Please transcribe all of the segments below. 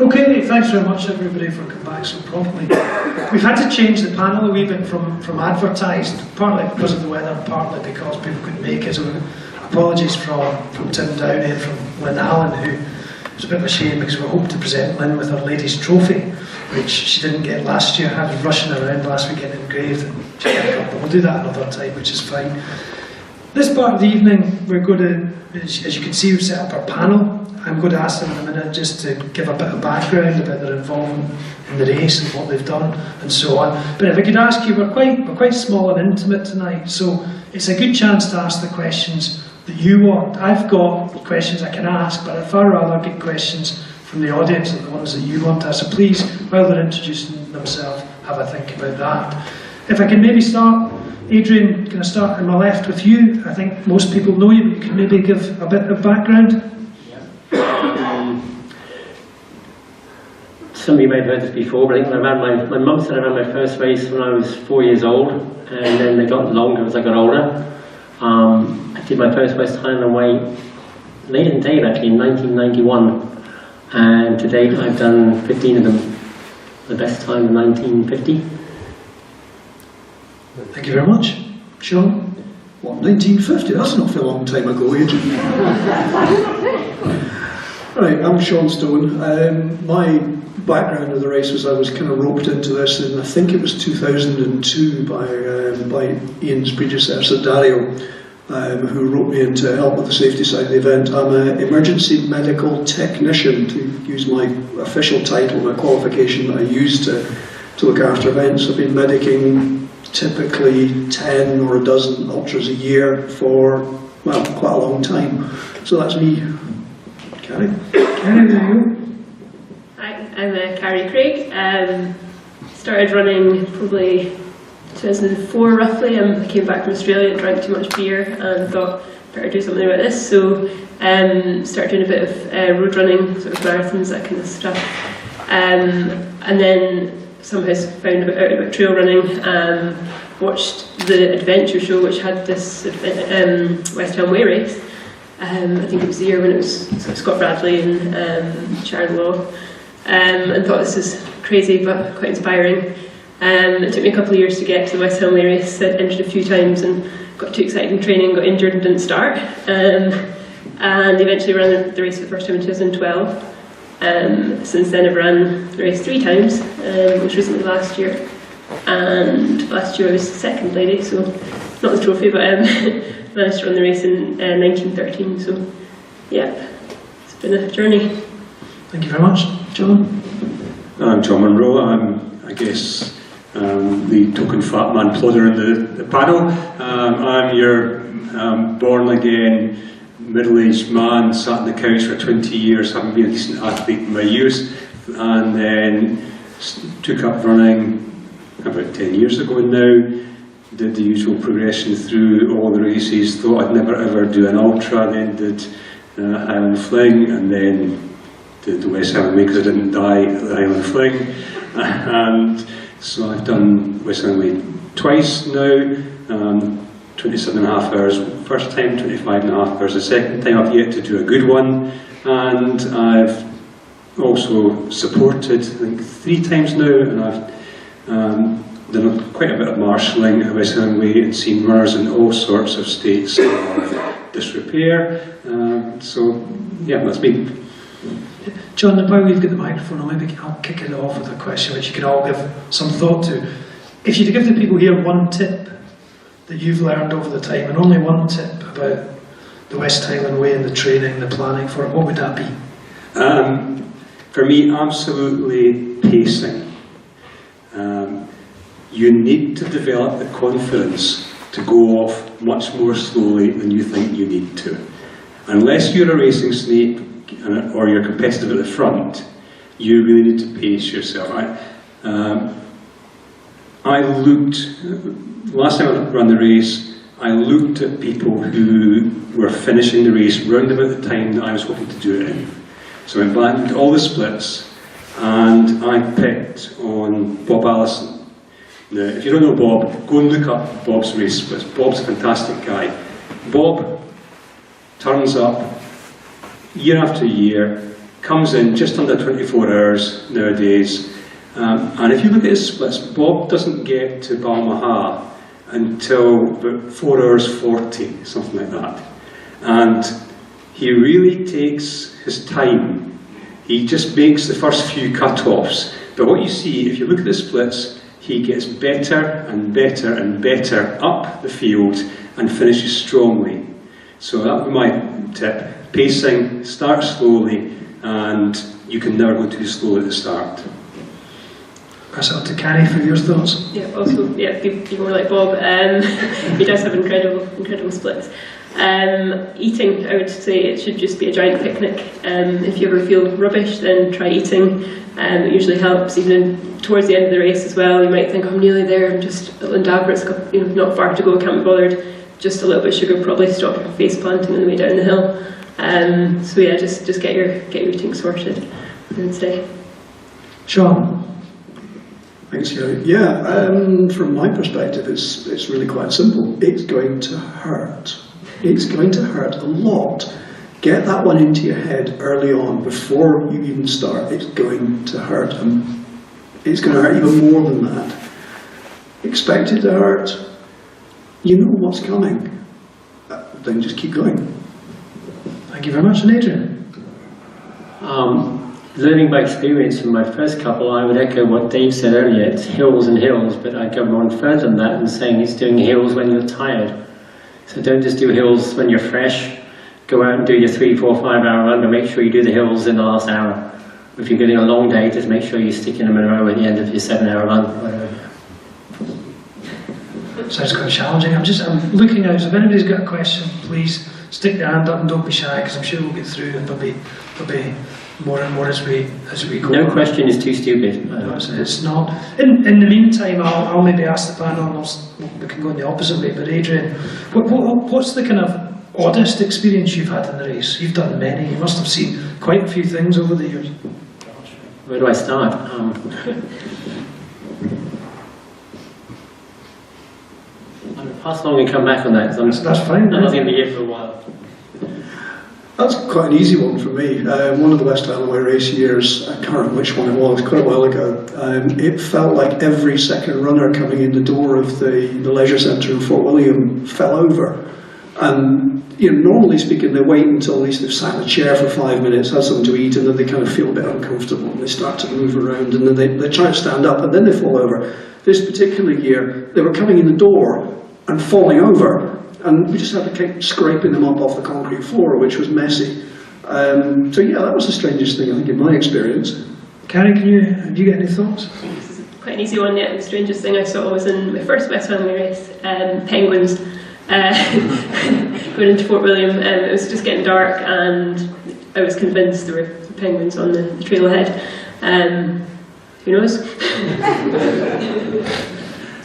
Okay, thanks very much everybody for coming back so promptly. We've had to change the panel a wee bit from advertised, partly because of the weather, partly because people couldn't make it. So apologies from Tim Downey and from Lynn Allen, who was a bit of a shame because we hoped to present Lynn with her ladies' trophy, which she didn't get last year. I was rushing around last weekend engraved and she didn't come, but we'll do that another time, which is fine. This part of the evening, we're going to, as you can see, we've set up our panel. I'm going to ask them in a minute just to give a bit of background about their involvement in the race and what they've done and so on. But if I could ask you, we're quite small and intimate tonight, so it's a good chance to ask the questions that you want. I've got questions I can ask, but I'd far rather get questions from the audience than the ones that you want to ask. So please, while they're introducing themselves, have a think about that. If I can maybe start, Adrian, can I start on my left with you? I think most people know you, but you can maybe give a bit of background. Some of you may have heard this before, but I think my mum said I ran my first race when I was 4 years old, and then they got longer as I got older. I did my first West Highland Way late in date, actually, in 1991, and to date I've done 15 of them. The best time in 1950. Thank you very much. Sean? What, 1950? That's not for a long time ago, Adrian. Right, I'm Sean Stone. My background of the race was I was kind of roped into this, and I think it was 2002 by Ian's predecessor, Dario, who roped me in to help with the safety side of the event. I'm an emergency medical technician, to use my official title, my qualification that I use to look after events. I've been medicing typically 10 or a dozen ultras a year for, well, quite a long time. So that's me. Carrie? Carrie, there you go. Hi, I'm Carrie Craig. Started running probably 2004 roughly. I came back from Australia, drank too much beer and thought better do something about this. So started doing a bit of road running, sort of marathons, that kind of stuff. And then somehow found out about trail running, watched the adventure show which had this West Ham Way race. I think it was the year when it was sort of Scott Bradley and Sharon Law, and thought this is crazy but quite inspiring. It took me a couple of years to get to the West Ham Way race. I entered a few times and got too excited in training, got injured and didn't start, and eventually ran the race for the first time in 2012. Since then I've ran the race 3 times, most recently last year, and last year I was second lady, so not the trophy, but managed to run the race in 1913, so yeah, it's been a journey. Thank you very much. John? I'm John Munro. I'm, I guess, the token fat man plodder in the panel. I'm your born again middle-aged man, sat on the couch for 20 years, having been a decent athlete in my youth, and then took up running about 10 years ago now. Did the usual progression through all the races, thought I'd never ever do an ultra, then did Highland Fling, and then did the West Highland Way because I didn't die at the Highland Fling. And so I've done West Highland Way twice now, 27 and a half hours first time, 25 and a half hours the second time. I've yet to do a good one, and I've also supported, I think, 3 times now, and I've done quite a bit of marshalling at West Highland Way and seen runners in all sorts of states of disrepair. So yeah, that's me. John, while we've got the microphone, I'll kick it off with a question which you can all give some thought to. If you to give the people here one tip that you've learned over the time, and only one tip about the West Highland Way and the training, the planning for it, what would that be? For me, absolutely pacing. You need to develop the confidence to go off much more slowly than you think you need to. Unless you're a racing snake or you're competitive at the front, you really need to pace yourself. I looked, last time I ran the race, I looked at people who were finishing the race round about the time that I was hoping to do it in. So I went back into all the splits, and I picked on Bob Allison. Now, if you don't know Bob, go and look up Bob's race splits. Bob's a fantastic guy. Bob turns up year after year, comes in just under 24 hours nowadays. And if you look at his splits, Bob doesn't get to Balmaha until about 4 hours 40, something like that. And he really takes his time. He just makes the first few cut-offs. But what you see, if you look at the splits, he gets better and better and better up the field and finishes strongly. So that would be my tip. Pacing, start slowly, and you can never go too slow at the start. Pass it on to Carrie for your thoughts. Yeah, also, be more like Bob. He does have incredible splits. Eating, I would say it should just be a giant picnic. If you ever feel rubbish, then try eating. It usually helps, even towards the end of the race as well. You might think, I'm nearly there, I'm just a little Dabra, it's got, not far to go, can't be bothered. Just a little bit of sugar probably stop you from face planting on the way down the hill. So yeah, just get your eating sorted, I would say. Sean? Thanks, Carrie. Yeah, from my perspective, it's really quite simple. It's going to hurt. It's going to hurt a lot. Get that one into your head early on, before you even start. It's going to hurt, and it's going to hurt even more than that. Expect it to hurt. You know what's coming. Then just keep going. Thank you very much. And Adrian? Learning by experience from my first couple, I would echo what Dave said earlier. It's hills and hills, but I'd go on further than that and saying it's doing hills when you're tired. So don't just do hills when you're fresh. Go out and do your 3, 4, 5 hour run, but make sure you do the hills in the last hour. If you're getting a long day, just make sure you stick in them in a row at the end of your 7 hour run. Sounds quite challenging. I'm looking out, so if anybody's got a question, please stick your hand up and don't be shy, because I'm sure we'll get through, and there'll be more and more as we go. No question is too stupid. No, it's not. In the meantime, I'll maybe ask the panel, and we can go in the opposite way, but Adrian, what's the kind of oddest experience you've had in the race? You've done many, you must have seen quite a few things over the years. Where do I start? I'll pass along and come back on that. That's fine. I'm not going to be here for a while. That's quite an easy one for me. One of the West Highway race years, I can't remember which one it was, quite a while ago. It felt like every second runner coming in the door of the leisure centre in Fort William fell over. And normally speaking, they wait until at least they've sat in a chair for 5 minutes, had something to eat, and then they kind of feel a bit uncomfortable and they start to move around, and then they try to stand up, and then they fall over. This particular year, they were coming in the door and falling over, and we just had to keep scraping them up off the concrete floor, which was messy. So yeah, that was the strangest thing I think in my experience. Carrie, have you got any thoughts? This is quite an easy one. Yeah, the strangest thing I saw was in my first West Highway race, penguins. Going into Fort William, it was just getting dark, and I was convinced there were penguins on the trail ahead. Who knows?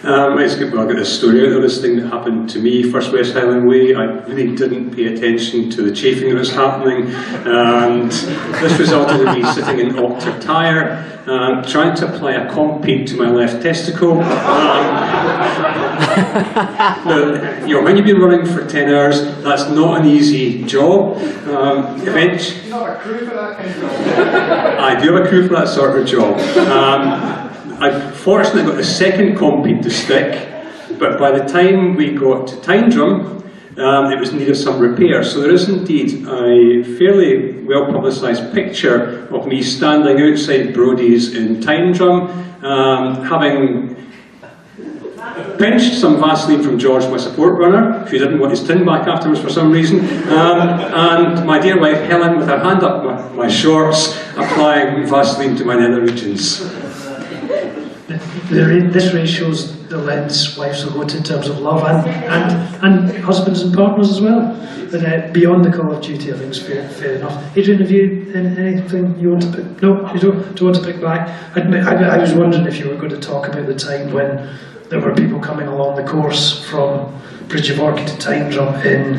It's good. Well, I'll get this story out of this thing that happened to me, first West Highland Way. I really didn't pay attention to the chafing that was happening, and this resulted in me sitting in Octa tyre, trying to apply a compete to my left testicle. When you've been running for 10 hours, that's not an easy job. You have a crew for that kind of job. I do have a crew for that sort of job. I fortunately got the second compete to stick, but by the time we got to Tyndrum, it was in need of some repair. So there is indeed a fairly well publicised picture of me standing outside Brodie's in Tyndrum, having pinched some Vaseline from George, my support runner, who didn't want his tin back afterwards for some reason, and my dear wife Helen, with her hand up my shorts, applying Vaseline to my nether regions. This race shows the lengths wives will go to in terms of love, and husbands and partners as well. But beyond the call of duty, I think is fair enough. Adrian, have you anything you want to pick? No, you don't want to pick back. I was wondering if you were going to talk about the time when there were people coming along the course from Bridge of Orchid to Tyndrum in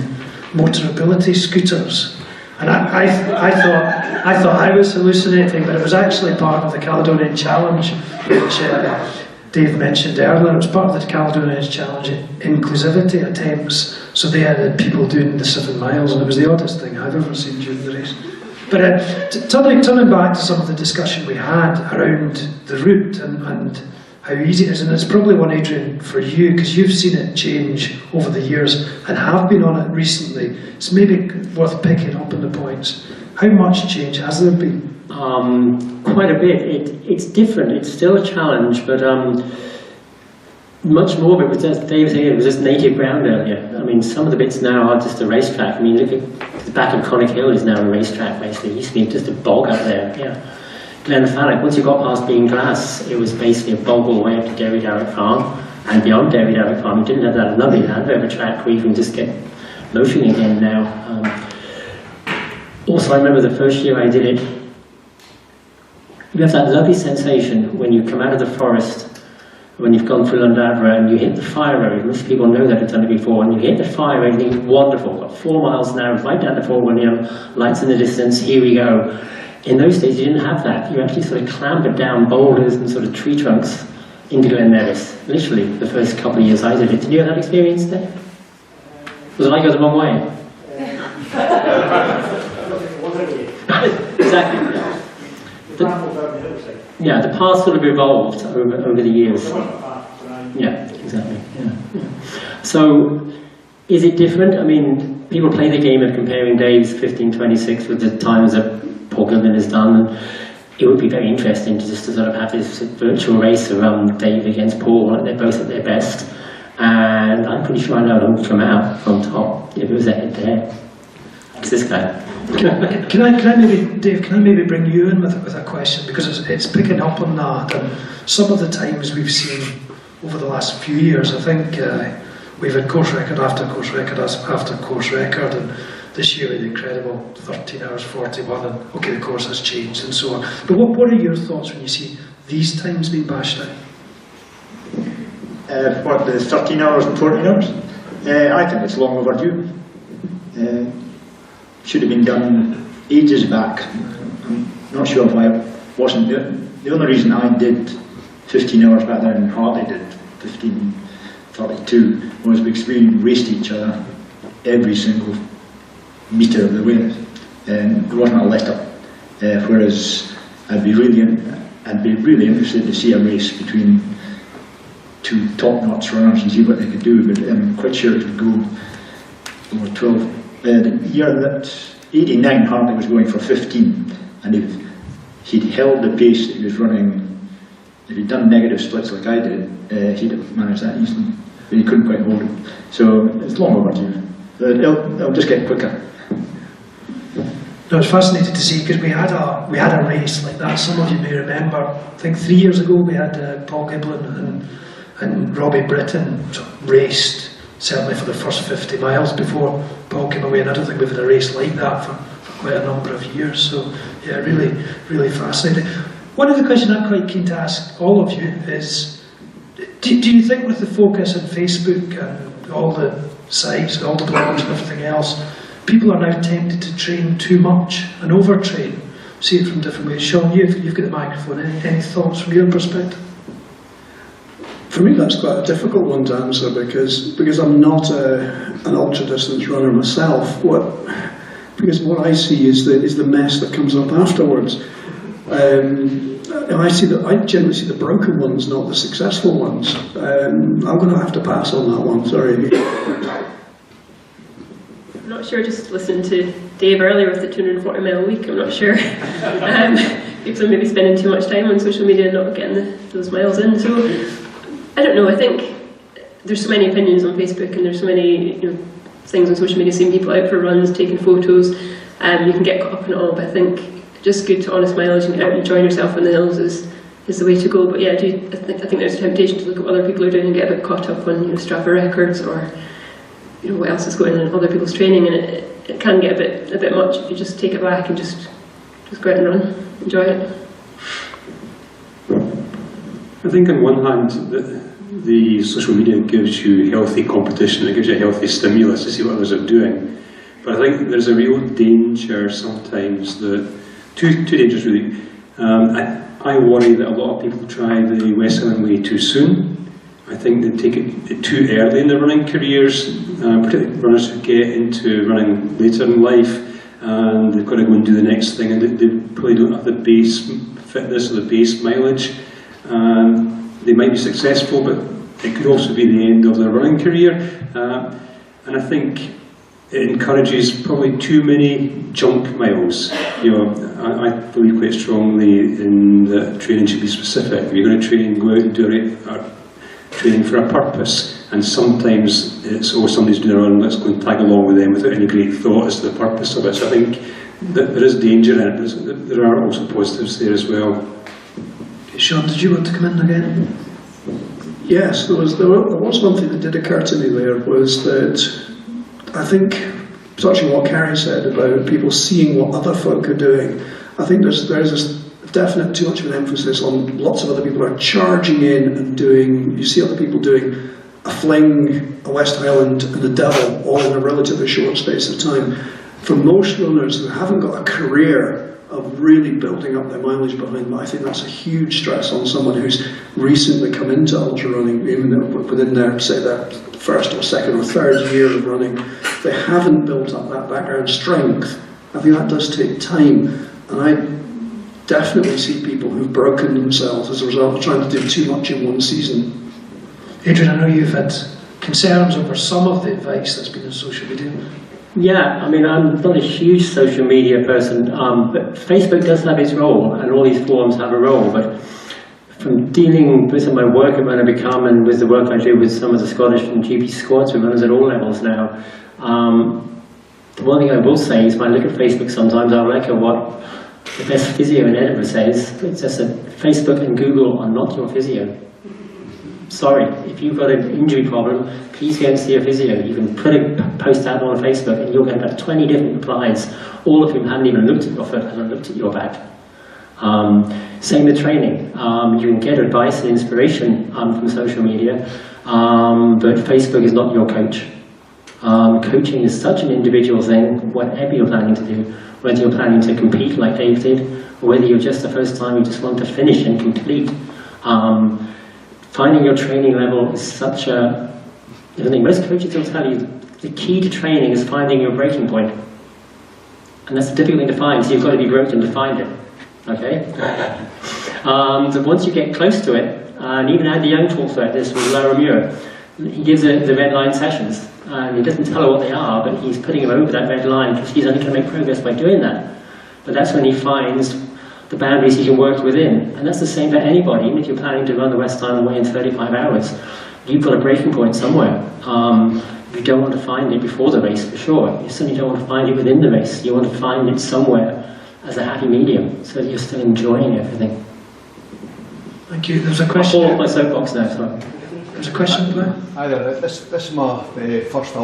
motorability scooters. And I thought I was hallucinating, but it was actually part of the Caledonian Challenge, which Dave mentioned earlier. It was part of the Caledonian Challenge inclusivity attempts. So they had people doing the 7 miles, and it was the oddest thing I've ever seen during the race. But turning back to some of the discussion we had around the route and how easy it is, and it's probably one, Adrian, for you, because you've seen it change over the years and have been on it recently. It's maybe worth picking up on the points. How much change has there been? Quite a bit. It's different. It's still a challenge, but much more of it was, as Dave said, it was just native ground earlier. I mean, some of the bits now are just a racetrack. I mean, look at the back of Conic Hill is now a racetrack, basically. It used to be just a bog up there, yeah. Glenfalloch, once you got past being glass, it was basically a bog all the way up to Derry Darrock Farm, and beyond Derry Darrock Farm, you didn't have that lovely Land track where you can just get motion again now. Also, I remember the first year I did it, you have that lovely sensation when you come out of the forest, when you've gone through Llandafra and you hit the fire road. Most people know that, it's done it before, and you hit the fire road and you think, wonderful, got 4 miles an hour, right down to Fort William, lights in the distance, here we go. In those days you didn't have that. You actually sort of clambered down boulders and sort of tree trunks into Glen Nevis, literally, the first couple of years I did it. Did you have that experience there? Was it like I was the wrong way? Exactly. Yeah, the path sort of evolved over the years. Yeah, exactly. Yeah. So, is it different? I mean, people play the game of comparing Dave's 15:26 with the times that Paul Goodman has done. It would be very interesting to just to sort of have this virtual race of Dave against Paul, and they're both at their best. And I'm pretty sure I know who would come out on top if it was a head-to-head. It's this guy. Can I maybe, Dave, can I maybe bring you in with a question, because it's picking up on that, and some of the times we've seen over the last few years, I think we've had course record after course record after course record, and this year with the incredible 13 hours 41, and okay, the course has changed and so on. But what are your thoughts when you see these times being bashed out? What, the 13 hours and 14 hours? I think it's long overdue. Should have been done ages back. I'm not sure why it wasn't. The only reason I did 15 hours back then and Hartley did 15:32 was because we raced each other every single metre of the way, and there wasn't a let up. Whereas I'd be really interested to see a race between two top-notch runners and see what they could do, but I'm quite sure it would go over 12. The year that 89, Hartley was going for 15, and if he'd held the pace that he was running, if he'd done negative splits like I did, he'd have managed that easily, but he couldn't quite hold it. So it's long overdue. It'll just get quicker. No, it's fascinating to see, because we had a race like that. Some of you may remember, I think 3 years ago we had Paul Giblin and Robbie Britton raced, certainly for the first 50 miles before Paul came away, and I don't think we've had a race like that for quite a number of years. So yeah, really, really fascinating. One of the questions I'm quite keen to ask all of you is, do you think with the focus on Facebook and all the sites and all the bloggers and everything else, people are now tempted to train too much and overtrain? See it from different ways. Sean, you've got the microphone. Any thoughts from your perspective? For me, that's quite a difficult one to answer, because I'm not an ultra distance runner myself. Because what I see is the mess that comes up afterwards. And I generally see the broken ones, not the successful ones. I'm going to have to pass on that one. Sorry. I'm not sure, just listening to Dave earlier with the 240 mile a week, I'm not sure. Because I'm maybe spending too much time on social media and not getting those miles in. So I don't know, I think there's so many opinions on Facebook, and there's so many things on social media, seeing people out for runs, taking photos. You can get caught up in it all, but I think just good to honest mileage and get out and enjoying yourself on the hills is the way to go. But yeah, I think there's a temptation to look at what other people are doing and get a bit caught up on Strava records or what else is going on in other people's training, and it can get a bit much if you just take it back and just go out and run, enjoy it. I think on one hand, the social media gives you healthy competition, it gives you a healthy stimulus to see what others are doing. But I think there's a real danger sometimes that, two dangers really. I worry that a lot of people try the West Highland Way too soon. I think they take it too early in their running careers, particularly runners who get into running later in life. and they've got to go and do the next thing, and they probably don't have the base fitness or the base mileage. They might be successful, but it could also be the end of their running career. And I think it encourages probably too many junk miles. You know, I believe quite strongly in that training should be specific. If you're going to train, go out and do training for a purpose. And sometimes it's, oh, somebody's doing a run, let's go and tag along with them without any great thought as to the purpose of it. So I think that there is danger in it, but there are also positives there as well. Sean, did you want to come in again? Yes, there was one thing that did occur to me there, was that I think, touching what Carrie said about people seeing what other folk are doing, I think there's this definite too much of an emphasis on lots of other people are charging in and doing, you see other people doing a fling, a West Highland and a Devil all in a relatively short space of time. For most runners who haven't got a career of really building up their mileage behind them, I think that's a huge stress on someone who's recently come into ultra running, even within their, say, their first or second or third year of running. They haven't built up that background strength. I think that does take time, and I definitely see people who've broken themselves as a result of trying to do too much in one season. Adrian, I know you've had concerns over some of the advice that's been on social media. Yeah, I mean, I'm not a huge social media person, but Facebook does have its role, and all these forums have a role. But from dealing with my work at Runner Become and with the work I do with some of the Scottish and GP squads with runners at all levels now, the one thing I will say is when I look at Facebook sometimes, I'll echo what the best physio in Edinburgh says. It's just that Facebook and Google are not your physio. Sorry, if you've got an injury problem, please go and see a physio. You can put a post out on Facebook and you'll get about 20 different replies, all of whom haven't even looked at your foot, haven't looked at your back. Same with training. You can get advice and inspiration from social media, but Facebook is not your coach. Coaching is such an individual thing, whatever you're planning to do, whether you're planning to compete like Dave did, or whether you're just the first time you just want to finish and complete. Finding your training level is such a... I think most coaches will tell you the key to training is finding your breaking point. And that's a difficult thing to find, so you've got to be broken to find it. Okay? So once you get close to it, and even Andy Young talks about this with Laura Muir, he gives the red line sessions, and he doesn't tell her what they are, but he's putting her over that red line because he's only going to make progress by doing that. But that's when he finds the boundaries he can work within. And that's the same for anybody, even if you're planning to run the West Highland Way in 35 hours. You've got a breaking point somewhere. You don't want to find it before the race, for sure. You certainly don't want to find it within the race. You want to find it somewhere as a happy medium, so that you're still enjoying everything. Thank you. There's a question. I'll hold my soapbox now, sorry. There's a question, Blair? Hi there. This is my first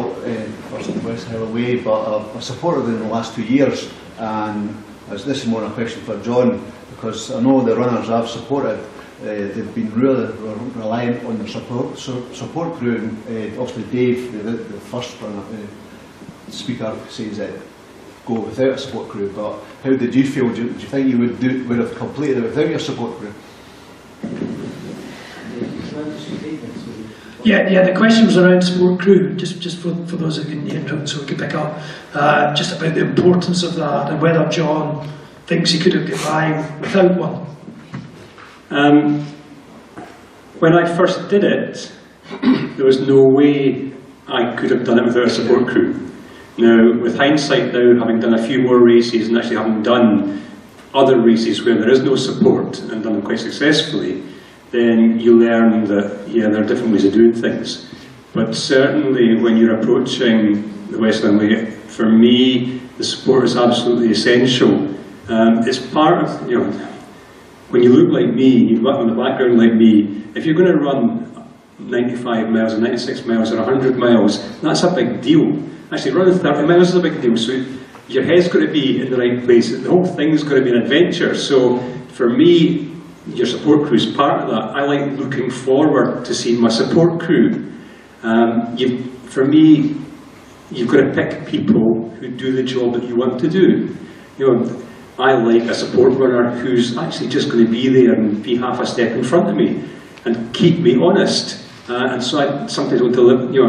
West Highland Way, but I've supported it in the last 2 years, and this is more a question for John, because I know the runners I've supported, they've been really reliant on their support crew, and obviously Dave, the first runner, speaker, says that go without a support crew, but how did you feel? Do you think you would have completed it without your support crew? Yeah, the question was around support crew, just for those who can hear, so we could pick up, just about the importance of that and whether John thinks he could have got by without one. When I first did it, there was no way I could have done it without a support crew. Now, with hindsight now, having done a few more races and actually having done other races where there is no support and done them quite successfully, then you learn that, yeah, there are different ways of doing things. But certainly when you're approaching the West Highland Way, for me, the support is absolutely essential. It's part of, you know, when you look like me, you've got on the background like me, if you're going to run 95 miles or 96 miles or 100 miles, that's a big deal. Actually, running 30 miles is a big deal, so your head's got to be in the right place. The whole thing's got to be an adventure. So for me, your support crew is part of that. I like looking forward to seeing my support crew. For me, you've got to pick people who do the job that you want to do. You know, I like a support runner who's actually just going to be there and be half a step in front of me and keep me honest. And so I sometimes will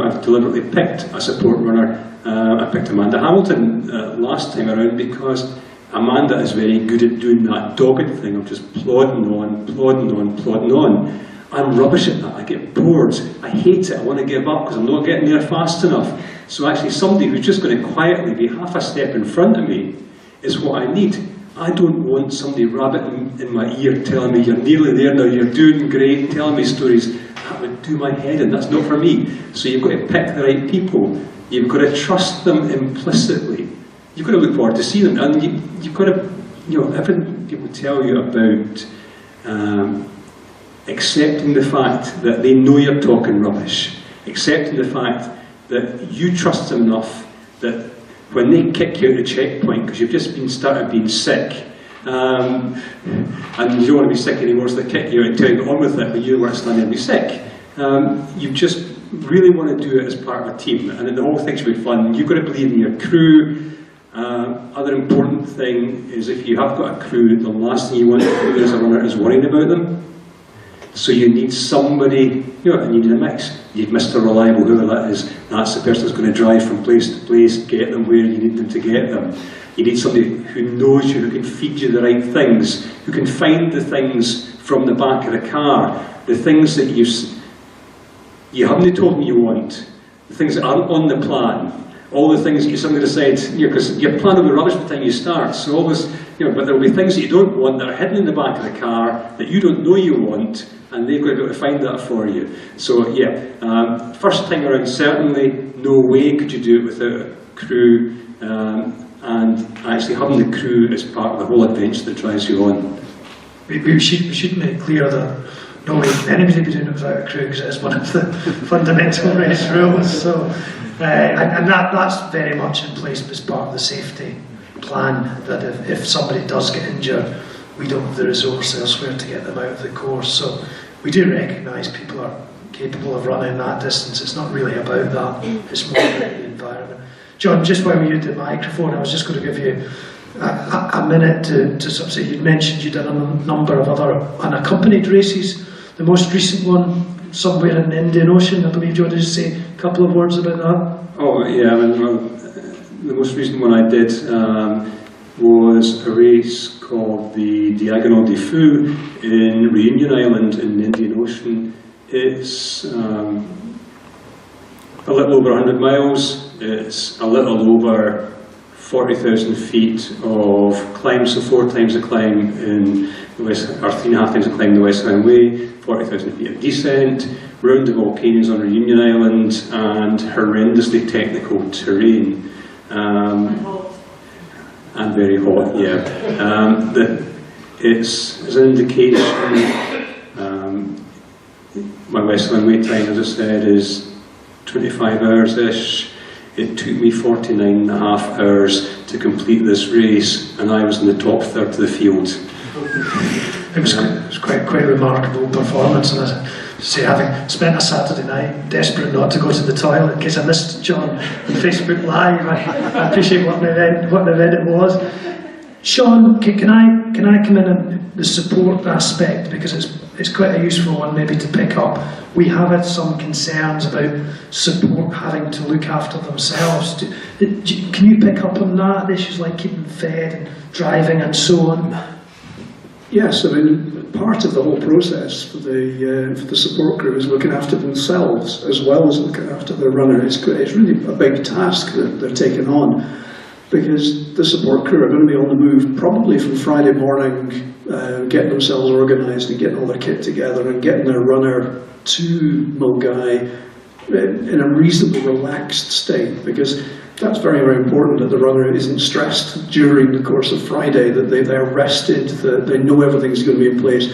I've deliberately picked a support runner I picked Amanda Hamilton last time around because Amanda is very good at doing that dogged thing of just plodding on, plodding on, plodding on. I'm rubbish at that. I get bored. I hate it. I want to give up because I'm not getting there fast enough. So actually somebody who's just going to quietly be half a step in front of me is what I need. I don't want somebody rabbiting in my ear telling me, you're nearly there now, you're doing great, telling me stories. That would do my head in. That's not for me. So you've got to pick the right people. You've got to trust them implicitly. You've got to look forward to see them. And you've got to, everything people tell you about accepting the fact that they know you're talking rubbish, accepting the fact that you trust them enough that when they kick you out of the checkpoint because you've just started being sick, and you don't want to be sick anymore, so they kick you out and tell you to get on with it, but you don't want to stand there and be sick. You just really want to do it as part of a team, and then the whole thing should be fun. You've got to believe in your crew. Other important thing is if you have got a crew, the last thing you want to do as a runner is worrying about them. So you need somebody, and you need a mix. You need Mr. Reliable, whoever that is. That's the person that's going to drive from place to place, get them where you need them to get them. You need somebody who knows you, who can feed you the right things, who can find the things from the back of the car, the things that you haven't told me you want, the things that aren't on the plan, all the things that you suddenly decide, because your plan will be rubbish by the time you start. So always, but there will be things that you don't want that are hidden in the back of the car that you don't know you want, and they've got to be able to find that for you. So first time around, certainly no way could you do it without a crew, and actually having the crew is part of the whole adventure that drives you on. We should make clear that no way can anybody be doing it without a crew, because it's one of the fundamental race rules. So, and that's very much in place as part of the safety plan, that if somebody does get injured, we don't have the resource elsewhere to get them out of the course. So we do recognise people are capable of running that distance. It's not really about that, it's more about the environment. John, just while we used the microphone, I was just going to give you a minute to sort of say, you'd mentioned you'd done a number of other unaccompanied races. The most recent one, somewhere in the Indian Ocean, I believe. Do you want to just say a couple of words about that? Oh, yeah, the most recent one I did was a race called the Diagonal des Fous in Reunion Island in the Indian Ocean. It's a little over 100 miles. It's a little over 40,000 feet of climb, so 4 times the climb in the west, or 3.5 times the climb in the West Highway, 40,000 feet of descent, round the volcanoes on Reunion Island, and horrendously technical terrain. And very hot, yeah. It's as an indication, my West Highway time, as I said, is 25 hours-ish. It took me 49.5 hours to complete this race, and I was in the top third of the field. It was quite remarkable performance, and as I say, having spent a Saturday night desperate not to go to the toilet in case I missed John on Facebook Live, I appreciate what an event it was. Sean, can I come in on the support aspect, because it's quite a useful one maybe to pick up. We have had some concerns about support having to look after themselves. Can you pick up on that, issues like keeping fed and driving and so on? Yes, I mean, part of the whole process for the support crew is looking after themselves as well as looking after their runner. It's really a big task that they're taking on, because the support crew are going to be on the move probably from Friday morning, getting themselves organised and getting all their kit together and getting their runner to Mulgai in a reasonably relaxed state, because that's very, very important that the runner isn't stressed during the course of Friday, that they're rested, that they know everything's going to be in place.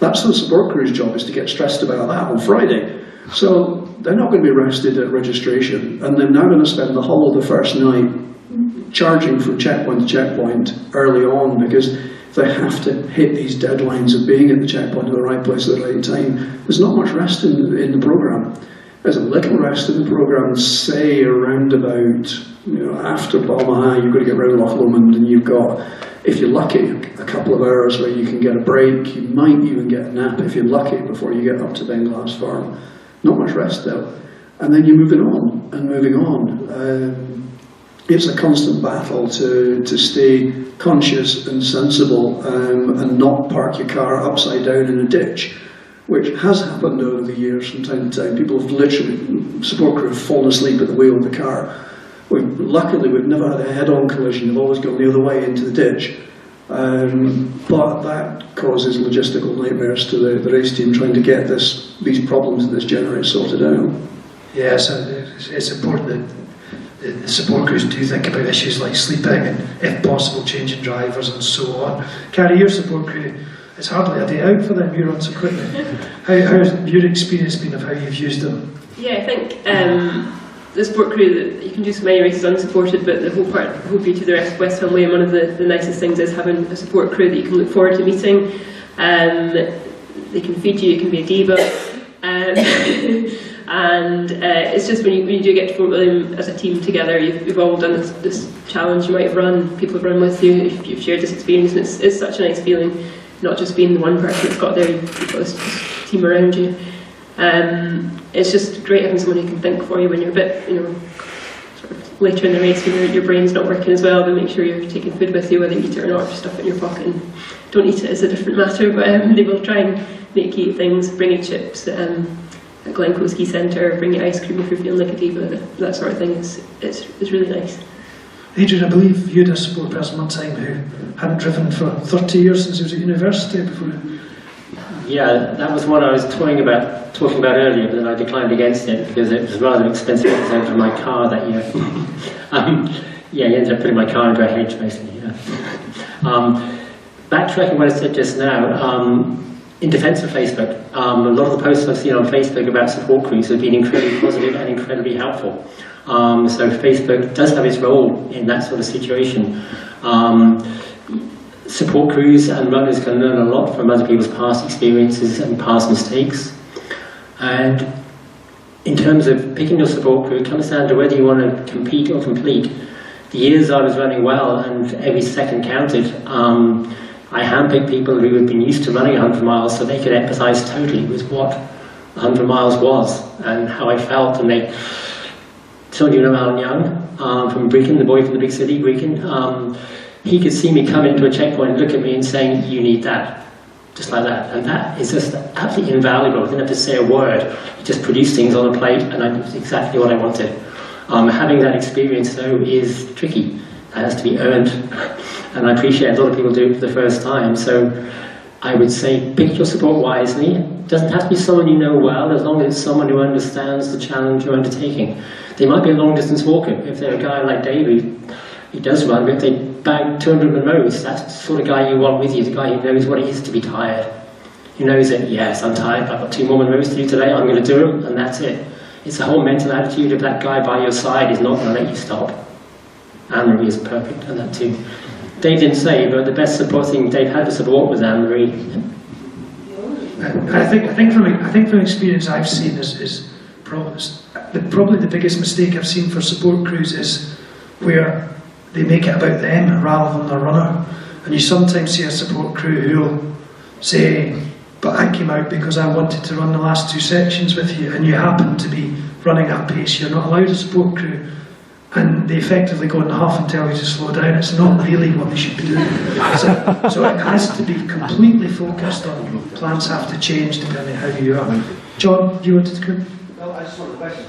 That's the support crew's job, is to get stressed about that on Friday. So they're not going to be rested at registration, and they're now going to spend the whole of the first night charging from checkpoint to checkpoint early on, because they have to hit these deadlines of being at the checkpoint at the right place at the right time. There's not much rest in the programme. There's a little rest in the programme, say around about, after Balmaha, you've got to get round Loch Lomond, and you've got, if you're lucky, a couple of hours where you can get a break. You might even get a nap if you're lucky before you get up to Benglass Farm. Not much rest though. And then you're moving on and moving on. it's a constant battle to stay conscious and sensible and not park your car upside down in a ditch, which has happened over the years from time to time. People have literally, support crew have fallen asleep at the wheel of the car. Luckily, we've never had a head-on collision. They've always gone the other way into the ditch. But that causes logistical nightmares to the race team trying to get these problems that this generates sorted out. Yeah, so it's important that the support crews do think about issues like sleeping and, if possible, changing drivers and so on. Carrie, your support crew, it's hardly a day out for them, you run so quickly. How's your experience been of how you've used them? Yeah, I think the support crew, that you can do so many races unsupported, but the whole beauty of the West Ham Way, and one of the nicest things is having a support crew that you can look forward to meeting. They can feed you, you can be a diva. And it's just when you do get to Fort William as a team together, you've all done this challenge you might have run, people have run with you, you've shared this experience, and it's such a nice feeling, not just being the one person that's got there, you've got this team around you. It's just great having someone who can think for you when you're a bit, sort of later in the race when your brain's not working as well, but make sure you're taking food with you, whether you eat it or not, just stuff it in your pocket. And don't eat it is a different matter, but they will try and make you eat things, bring you chips, at Glencoe Ski Centre, bring you ice cream if you're feeling like a diva, that sort of thing. It's really nice. Adrian, I believe you had a support person one time who hadn't driven for 30 years since he was at university before. Yeah, that was what I was talking about earlier, but then I declined against it because it was rather expensive to take for my car that year. Yeah, he ended up putting my car into a hedge, basically. Yeah. Backtracking what I said just now, in defence of Facebook, a lot of the posts I've seen on Facebook about support crews have been incredibly positive and incredibly helpful. So Facebook does have its role in that sort of situation. Support crews and runners can learn a lot from other people's past experiences and past mistakes. And in terms of picking your support crew, it comes down to whether you want to compete or complete. The years I was running well and every second counted, I handpicked people who had been used to running 100 miles so they could empathise totally with what 100 miles was and how I felt. And they told you Alan Young from Brecon, the boy from the big city, Brecon. He could see me come into a checkpoint and look at me and saying, "You need that," just like that. And that is just absolutely invaluable. I didn't have to say a word. He just produced things on a plate and I knew exactly what I wanted. Having that experience, though, is tricky. That has to be earned. And I appreciate a lot of people do it for the first time. So I would say pick your support wisely. It doesn't have to be someone you know well, as long as it's someone who understands the challenge you're undertaking. They might be a long-distance walker. If they're a guy like Dave, he does run, but if they bag 200 Munros, that's the sort of guy you want with you, the guy who knows what it is to be tired. Who knows that, yes, I'm tired, I've got 2 more Munros to do today, I'm going to do them, and that's it. It's the whole mental attitude of that guy by your side is not going to let you stop. Anne-Marie is perfect at that too. Dave didn't say, but the best support thing Dave had to support was Anne-Marie. I think from experience I've seen is probably the biggest mistake I've seen for support crews is where they make it about them rather than the runner. And you sometimes see a support crew who'll say, "But I came out because I wanted to run the last 2 sections with you, and you happen to be running at a pace you're not allowed a support crew." And they effectively go in the half and tell you to slow down. It's not really what they should be doing. So it has to be completely focused on, plans have to change depending on how you are. John, you wanted to come? No, I just want a question.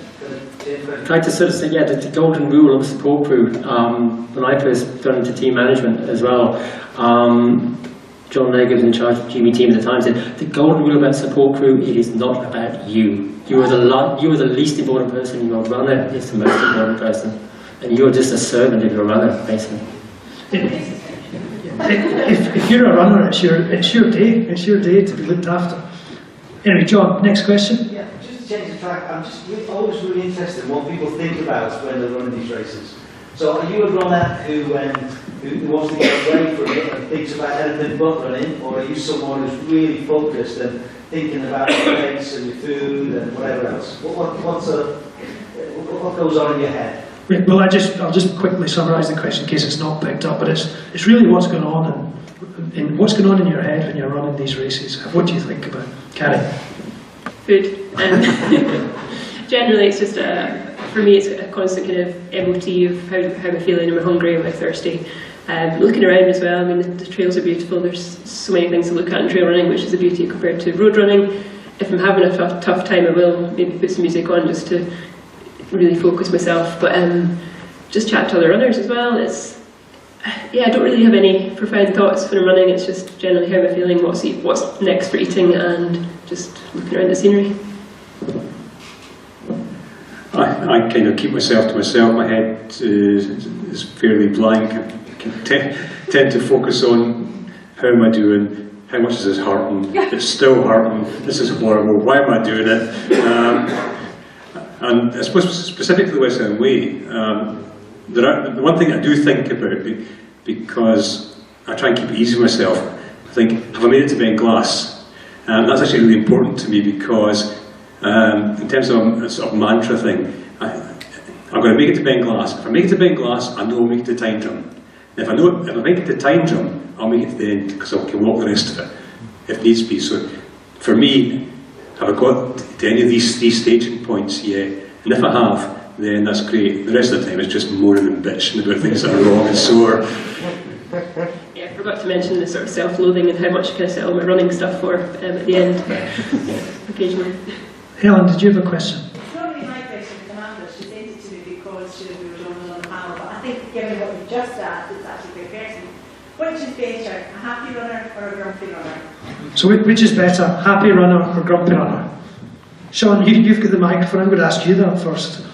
I tried to sort of say, yeah, the golden rule of a support crew, when I first got into team management as well, John Nagle was in charge of GB team at the time, said, the golden rule about support crew, it is not about you. You are the least important person, your runner is the most important person. And you're just a servant of your runner, basically. If you're a runner, it's your day. It's your day to be looked after. Anyway, John, next question. Yeah, just to change the track, I'm just always really interested in what people think about when they're running these races. So are you a runner who wants to get away from it and thinks about anything but running, or are you someone who's really focused and thinking about your race and your food and whatever else? What goes on in your head? Well, I'll just quickly summarise the question in case it's not picked up, but it's really what's going on in what's going on in your head when you're running these races. What do you think about it? Carrie? Food. Generally, it's just for me, it's a constant kind of MOT of how am I feeling, am I hungry, am I thirsty. Looking around as well, I mean, the trails are beautiful, there's so many things to look at in trail running, which is a beauty compared to road running. If I'm having a tough time, I will maybe put some music on just to really focus myself, but just chat to other runners as well. Yeah, I don't really have any profound thoughts when I'm running, it's just generally how am I feeling, what's next for eating, and just looking around the scenery. I kind of keep myself to myself. My head is fairly blank. I tend to focus on how am I doing, how much is this hurting, it's still hurting, this is horrible, why am I doing it? And I suppose specifically the West End Way, the one thing I do think about, because I try and keep it easy for myself, I think, have I made it to Benglass? That's actually really important to me, because in terms of a sort of mantra thing, I'm going to make it to Benglass. If I make it to Benglass, I know I'll make it to Time Drum. And if I make it to Time Drum, I'll make it to the end, because I can walk the rest of it, if needs be. So, for me, have I got to any of these staging points yet? And if I have, then that's great. The rest of the time it's just moaning and bitching about things that are wrong and sore. Yeah, I forgot to mention the sort of self-loathing and how much I kind of settle my running stuff for at the end, occasionally. Helen, did you have a question? It's not really my question, it's Amanda's. She sent it to me because we were on the panel, but I think given what you just asked, it's actually a good question. Which is better, a happy runner or a grumpy runner? So which is better, happy runner or grumpy runner? Sean, you've got the microphone, I'm going to ask you that first.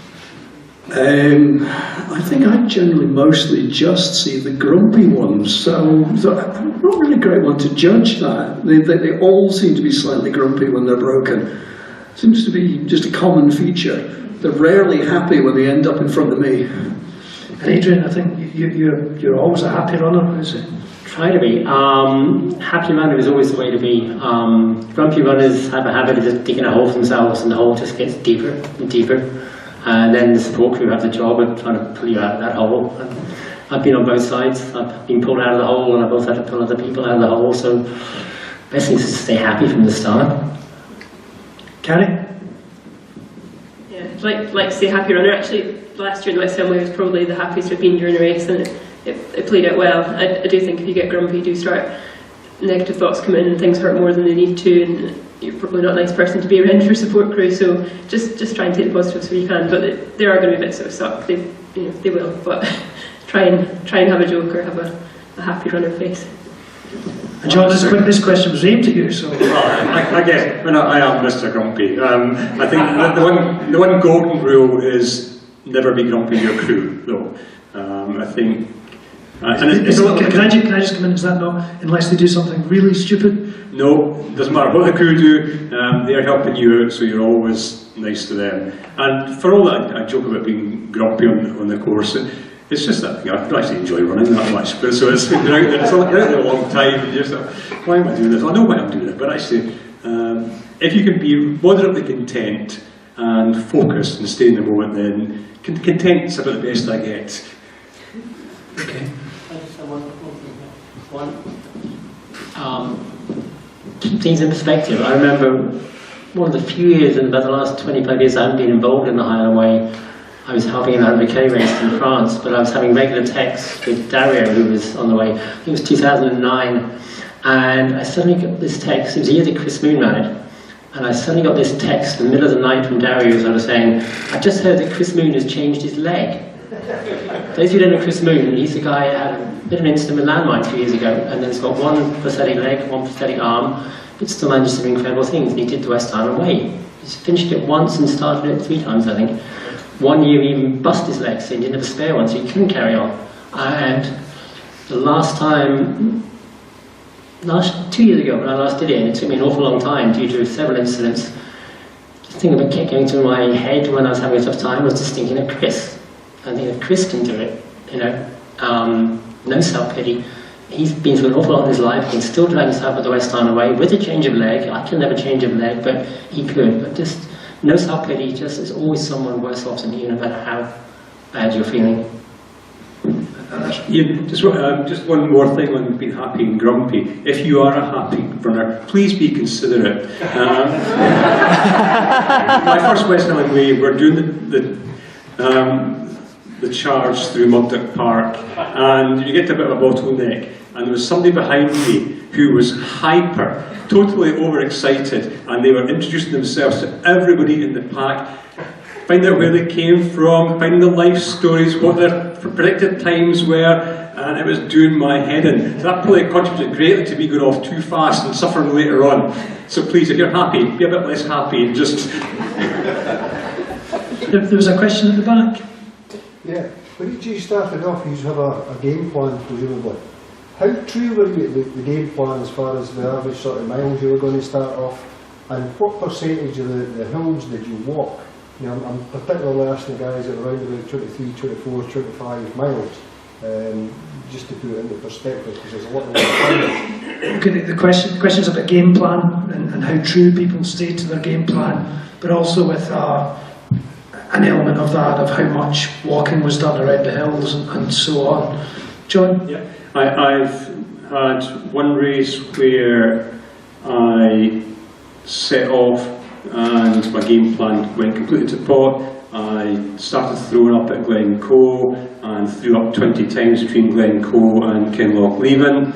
I think I generally mostly just see the grumpy ones, so I'm not really a great one to judge that. They all seem to be slightly grumpy when they're broken. Seems to be just a common feature. They're rarely happy when they end up in front of me. And Adrian, I think you're always a happy runner, is it? Try to be. Happy runner is always the way to be. Grumpy runners have a habit of just digging a hole for themselves, and the hole just gets deeper and deeper. And then the support crew have the job of trying to pull you out of that hole. And I've been on both sides. I've been pulled out of the hole, and I've also had to pull other people out of the hole. So, best thing is to stay happy from the start. Carrie? Yeah, I'd like to say happy runner. Actually, last year in the West Ham Way was probably the happiest I've been during a race, and it played out well. I do think if you get grumpy, you do start negative thoughts come in and things hurt more than they need to, and you're probably not a nice person to be around your support crew. So just try and take the positives where you can. But there are going to be bits that suck. They will. But try and have a joke or have a happy runner face. And John, this question was aimed at you, so... Well, I guess, I am Mr. Grumpy. I think the one golden rule is never be grumpy to your crew, though. I think... can I just come in, is that not, unless they do something really stupid? No, doesn't matter what the crew do, they're helping you out, so you're always nice to them. And for all that, I joke about being grumpy on the course. It's just that thing, I don't actually enjoy running that much, but so you're out there a long time, and you're sort of, why am I doing this? I know why I'm doing it, but actually, if you can be moderately content and focused and stay in the moment, then content's about the best I get. Okay. Keep things in perspective. I remember one of the few years in about the last 25 years I haven't been involved in the Highland Way. I was helping in that Riquet race in France, but I was having regular texts with Dario, who was on the way. I think it was 2009, and I suddenly got this text. It was the year that Chris Moon ran it, and I suddenly got this text in the middle of the night from Dario, sort of saying, "I just heard that Chris Moon has changed his leg." Those who don't know Chris Moon, he's the guy who had a bit of an incident with landmine 2 years ago, and then he's got one prosthetic leg, one prosthetic arm, but still manages to do incredible things. And he did the West Highland Way. He's finished it once and started it 3 times, I think. One year he even busted his leg, so he didn't have a spare one, so he couldn't carry on. And the last time, 2 years ago when I last did it, and it took me an awful long time due to several incidents, the thing that kept going through my head when I was having a tough time was just thinking of Chris. I think if Chris can do it, no self-pity. He's been through an awful lot in his life, he can still drag himself at the West Highland Way with a change of leg. I can never change of leg, but he could. But just no self-pity, just there's always someone worse off than you, no matter how bad you're feeling. Yeah, just one more thing on being happy and grumpy. If you are a happy runner, please be considerate. My first West Highland Way, we're doing the charge through Mugdock Park, and you get to a bit of a bottleneck, and there was somebody behind me who was hyper, totally overexcited, and they were introducing themselves to everybody in the pack, finding out where they came from, finding the life stories, what their predicted times were, and it was doing my head in. So that probably contributed greatly to me going off too fast and suffering later on. So please, if you're happy, be a bit less happy and just... There was a question at the back. Yeah, when you started off, you have a game plan, presumably. How true were you the game plan as far as the average sort of miles you were going to start off? And what percentage of the hills did you walk? You know, I'm particularly asking guys at around about 23, 24, 25 miles, just to put it into perspective, because there's a lot of Okay, the question's about game plan and how true people stay to their game plan, but also with an element of that, of how much walking was done around the hills and so on. John? Yeah, I've had one race where I set off and my game plan went completely to pot. I started throwing up at Glencoe and threw up 20 times between Glencoe and Kinlochleven,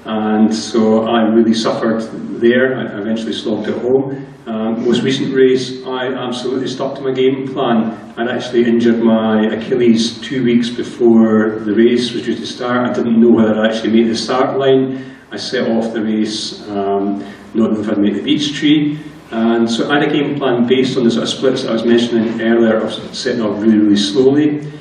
and so I really suffered there. I eventually slogged it home. Most recent race, I absolutely stuck to my game plan. I'd actually injured my Achilles 2 weeks before the race was due to start. I didn't know whether I'd actually make the start line. I set off the race not knowing if I'd make the beech tree. And so I had a game plan based on the sort of splits that I was mentioning earlier of setting off really, really slowly.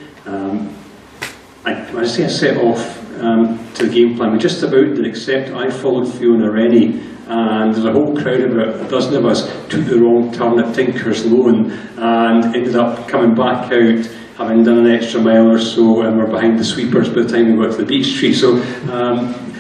I set off to the game plan. We just about did, except I followed Fiona Rennie, and there's a whole crowd of about a dozen of us took the wrong turn at Tinker's Loan and ended up coming back out having done an extra mile or so, and we're behind the sweepers by the time we got to the beech tree. So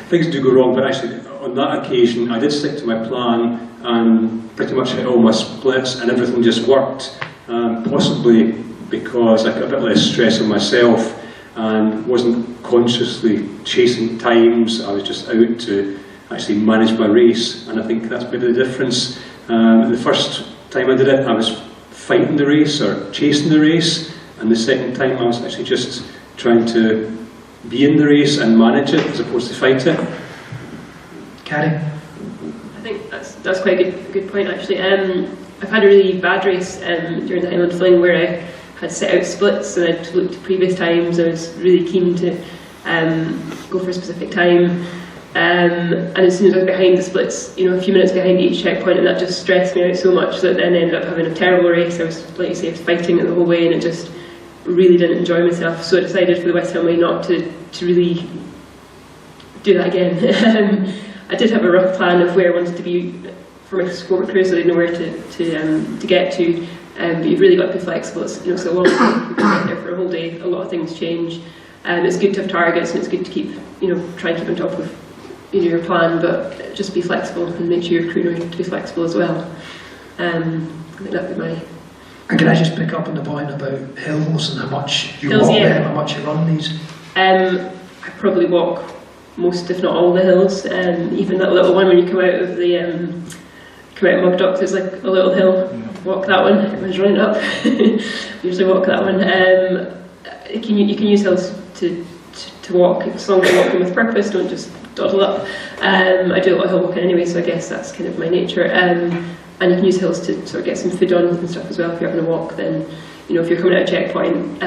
things do go wrong, but actually on that occasion I did stick to my plan and pretty much hit all my splits, and everything just worked, possibly because I got a bit less stress on myself and wasn't consciously chasing times. I was just out to actually manage my race, and I think that's maybe the difference. The first time I did it, I was fighting the race or chasing the race, and the second time I was actually just trying to be in the race and manage it as opposed to fight it. Carrie? I think that's quite a good point, actually. I've had a really bad race during the Highland Fling where I had set out splits and I'd looked at previous times. I was really keen to go for a specific time, and as soon as I was behind the splits, you know, a few minutes behind each checkpoint, and that just stressed me out so much that then I ended up having a terrible race. I was, like you say, I was fighting it the whole way, and it just really didn't enjoy myself. So I decided for the West Ham Way not to really do that again. I did have a rough plan of where I wanted to be for my sport career, so I didn't know where to get to. But you've really got to be flexible. It's, you know, so long as you get there for a whole day, a lot of things change. It's good to have targets, and it's good to keep, you know, try and keep on top of, you know, your plan, but just be flexible and make sure your crew know to be flexible as well. I think that'd be my. And can I just pick up on the point about hills and how much you hills, walk yeah. them, how much you run these? I probably walk most, if not all, the hills. Even that little one when you come out of Mugdock, there's like a little hill. Walk that one. Everyone's running up. Usually walk that one. You can use hills to walk, as long as you're walking with purpose. Don't just dawdle up. I do a lot of hill walking anyway, so I guess that's kind of my nature. And you can use hills to sort of get some food on and stuff as well. If you're having a walk, then, you know, if you're coming out of a checkpoint,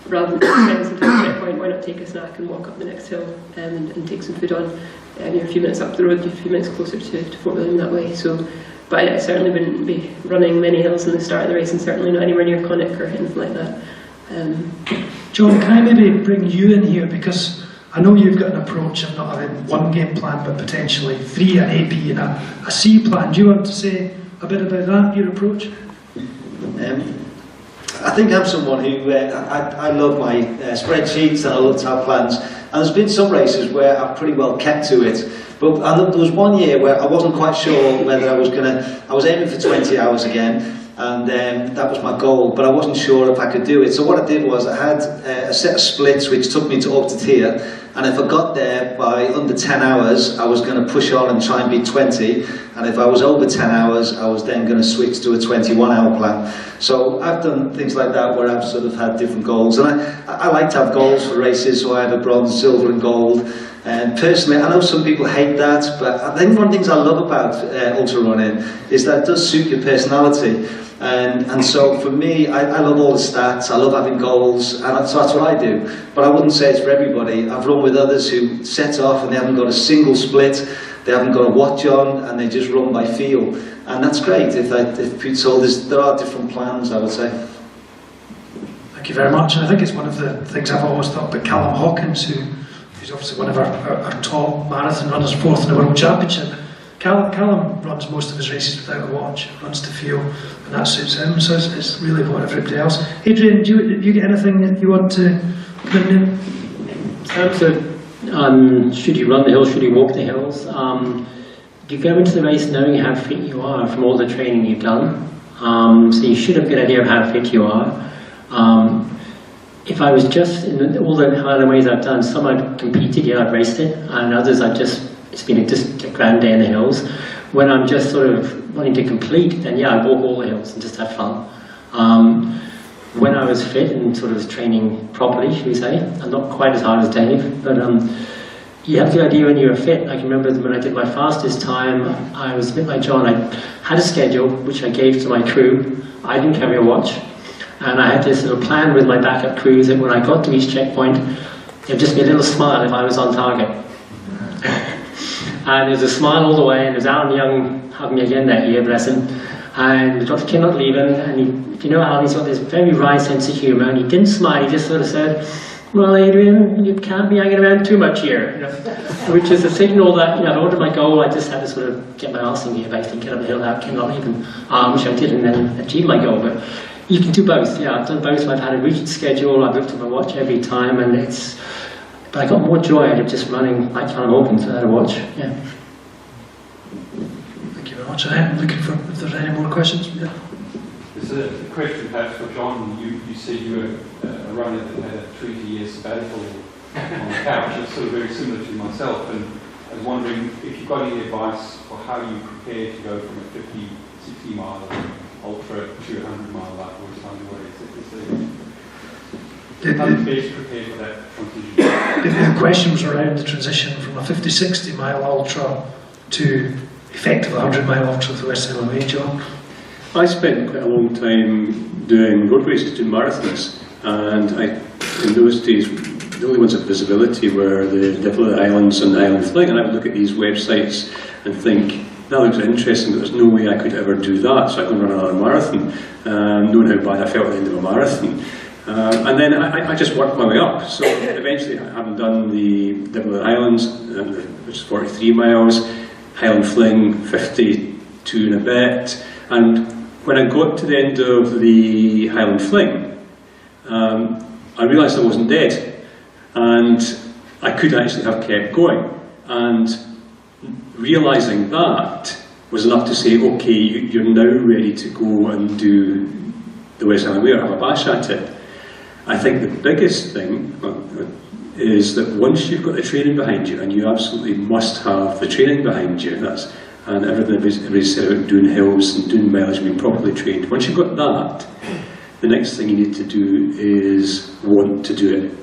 rather than spending some time at a checkpoint, why not take a snack and walk up the next hill and take some food on? You're a few minutes up the road, you're a few minutes closer to Fort William that way. So, but I certainly wouldn't be running many hills in the start of the race, and certainly not anywhere near Connick or anything like that. John, can I maybe bring you in here, because I know you've got an approach of not having one game plan but potentially three, an A, B and a C plan. Do you want to say a bit about that, your approach? I think I'm someone who, I love my spreadsheets and I love to have plans, and there's been some races where I've pretty well kept to it, but there was one year where I wasn't quite sure whether I was aiming for 20 hours again, and that was my goal, but I wasn't sure if I could do it. So what I did was I had a set of splits which took me to up to tier, And if I got there by under 10 hours, I was going to push on and try and beat 20. And if I was over 10 hours, I was then going to switch to a 21-hour plan. So I've done things like that where I've sort of had different goals. And I like to have goals for races, so I have a bronze, silver and gold. And personally, I know some people hate that, but I think one of the things I love about ultra running is that it does suit your personality. And so for me, I love all the stats, I love having goals, and so that's what I do. But I wouldn't say it's for everybody. I've run with others who set off and they haven't got a single split, they haven't got a watch on, and they just run by feel. And that's great. So there are different plans, I would say. Thank you very much. And I think it's one of the things I've always thought about Callum Hawkins, who's obviously one of our top marathon runners, fourth in the World Championship. Callum runs most of his races without a watch, runs to feel, and that suits him, so it's really what everybody else. Adrian, do you get anything that you want to come in? In terms of should you run the hills, should you walk the hills, you go into the race knowing how fit you are from all the training you've done, so you should have a good idea of how fit you are. If I was just in all the harder ways I've done, some I've competed, yeah, I've raced it, and others it's been just a grand day in the hills. When I'm just sort of wanting to complete, then yeah, I walk all the hills and just have fun. When I was fit and sort of training properly, should we say, and not quite as hard as Dave, but you have the idea when you're fit. I can remember when I did my fastest time, I was a bit like John. I had a schedule which I gave to my crew. I didn't carry a watch, and I had this little plan with my backup crews that when I got to each checkpoint, there'd just be a little smile if I was on target. And there's a smile all the way, and there's Alan Young having me again that year, bless him. And Dr. King not leaving, and if you know Alan, he's got this very wry sense of humour, and he didn't smile, he just sort of said, well, Adrian, you can't be hanging around too much here, which is a signal that, in order my goal, I just had to sort of get my arse in gear, basically, get up the hill without King not leaving, which I did, and then achieve my goal. But you can do both, I've done both. I've had a rigid schedule, I've looked at my watch every time, and but I got more joy out of just running like Callum Hawkins without a watch. Yeah. Thank you very much. I'm looking for if there's any more questions. Yeah. There's a question perhaps for John. You said you were a runner that had a 20-year sabbatical on the couch. It's sort of very similar to myself, and I was wondering if you've got any advice for how you prepare to go from a 50, 60 mile ultra to a 100 mile like West Underway. How do you best prepare for that transition? The question was around the transition from a 50, 60 mile ultra to effectively 100 mile ultra the West Hill Way, John. I spent quite a long time doing road races, doing marathons, and in those days the only ones of visibility were the Devil of the Islands and the Island Fling, and I would look at these websites and think, that looks interesting, but there's no way I could ever do that, so I could run another marathon, knowing how bad I felt at the end of a marathon. And then I just worked my way up. So eventually, having done the Devil of the Islands, which is 43 miles, Highland Fling, 52 and a bit, and when I got to the end of the Highland Fling, I realised I wasn't dead, and I could actually have kept going. And realising that was enough to say, okay, you're now ready to go and do the West Highland Way or have a bash at it. I think the biggest thing is that once you've got the training behind you, and you absolutely must have the training behind you, and everything everybody said about doing hills and doing mileage and being properly trained, once you've got that, the next thing you need to do is want to do it.